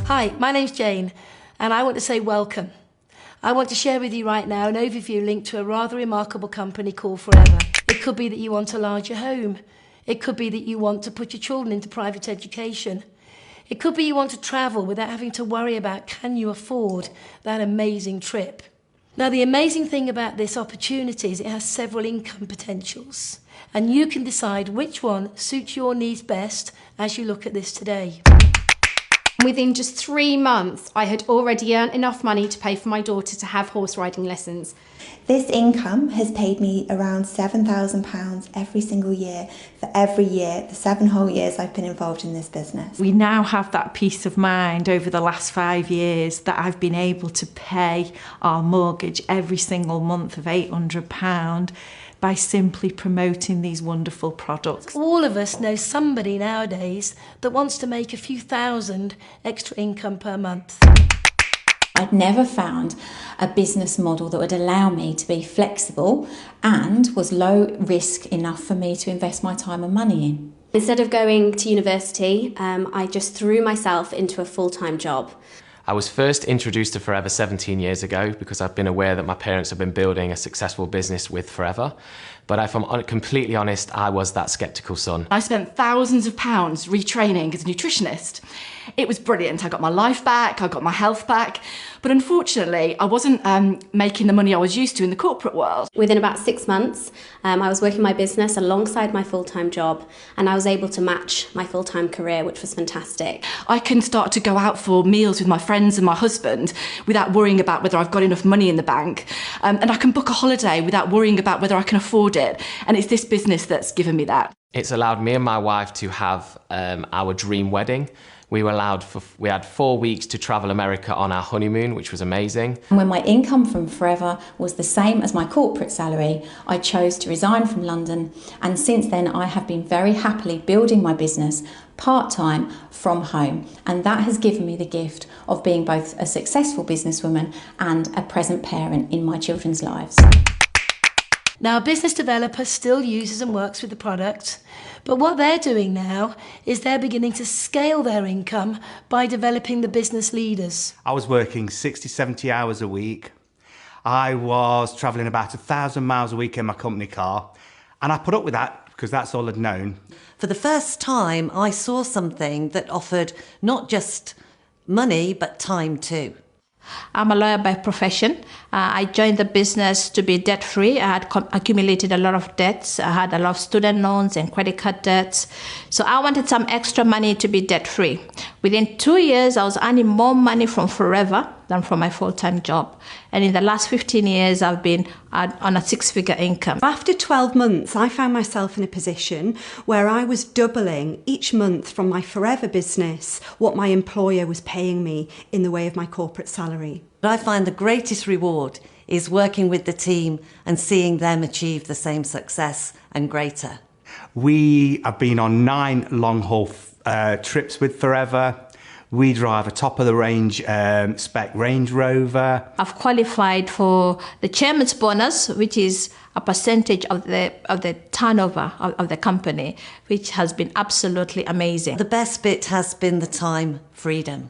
Hi, my name's Jane, and I want to say welcome. I want to share with you right now an overview linked to a rather remarkable company called Forever. It could be that you want a larger home. It could be that you want to put your children into private education. It could be you want to travel without having to worry about can you afford that amazing trip. Now, the amazing thing about this opportunity is it has several income potentials, and you can decide which one suits your needs best as you look at this today. Within just 3 months, I had already earned enough money to pay for my daughter to have horse riding lessons. This income has paid me around £7,000 every single year for every year, the 7 whole years I've been involved in this business. We now have that peace of mind over the last 5 years that I've been able to pay our mortgage every single month of £800 by simply promoting these wonderful products. All of us know somebody nowadays that wants to make a few thousand extra income per month. I'd never found a business model that would allow me to be flexible and was low risk enough for me to invest my time and money in. Instead of going to university, I just threw myself into a full-time job. I was first introduced to Forever 17 years ago because I've been aware that my parents have been building a successful business with Forever. But if I'm completely honest, I was that sceptical son. I spent thousands of pounds retraining as a nutritionist. It was brilliant. I got my life back, I got my health back, but unfortunately I wasn't making the money I was used to in the corporate world. Within about 6 months, I was working my business alongside my full-time job, and I was able to match my full-time career, which was fantastic. I can start to go out for meals with my friends and my husband without worrying about whether I've got enough money in the bank, and I can book a holiday without worrying about whether I can afford it, and it's this business that's given me that. It's allowed me and my wife to have our dream wedding. We had 4 weeks to travel America on our honeymoon, which was amazing. And when my income from Forever was the same as my corporate salary, I chose to resign from London, and since then I have been very happily building my business part-time from home, and that has given me the gift of being both a successful businesswoman and a present parent in my children's lives. Now, a business developer still uses and works with the product, but what they're doing now is they're beginning to scale their income by developing the business leaders. I was working 60, 70 hours a week. I was travelling about 1,000 miles a week in my company car, and I put up with that because that's all I'd known. For the first time, I saw something that offered not just money, but time too. I'm a lawyer by profession. I joined the business to be debt-free. I had accumulated a lot of debts. I had a lot of student loans and credit card debts. So I wanted some extra money to be debt-free. Within 2 years, I was earning more money from Forever than from my full-time job. And in the last 15 years, I've been on a 6-figure income. After 12 months, I found myself in a position where I was doubling each month from my Forever business what my employer was paying me in the way of my corporate salary. But I find the greatest reward is working with the team and seeing them achieve the same success and greater. We have been on 9 long-haul trips with Forever. We drive a top-of-the-range spec Range Rover. I've qualified for the chairman's bonus, which is a percentage of the turnover of the company, which has been absolutely amazing. The best bit has been the time freedom.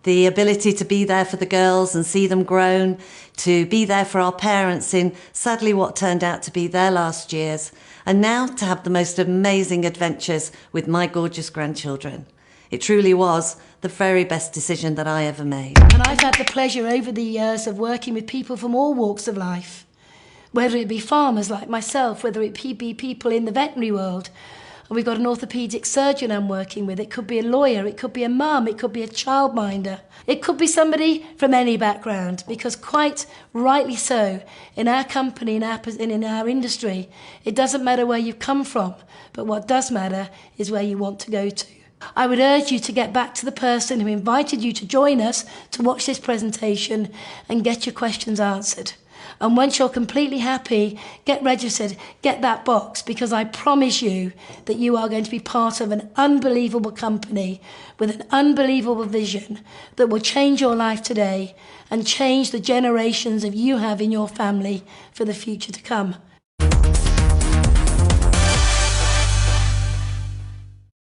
The ability to be there for the girls and see them grown, to be there for our parents in sadly what turned out to be their last years, and now to have the most amazing adventures with my gorgeous grandchildren. It truly was the very best decision that I ever made. And I've had the pleasure over the years of working with people from all walks of life, whether it be farmers like myself, whether it be people in the veterinary world. And we've got an orthopaedic surgeon I'm working with. It could be a lawyer, it could be a mum, it could be a childminder. It could be somebody from any background, because quite rightly so, in our company, in our industry, it doesn't matter where you come from, but what does matter is where you want to go to. I would urge you to get back to the person who invited you to join us to watch this presentation and get your questions answered. And once you're completely happy, get registered, get that box, because I promise you that you are going to be part of an unbelievable company with an unbelievable vision that will change your life today and change the generations of you have in your family for the future to come.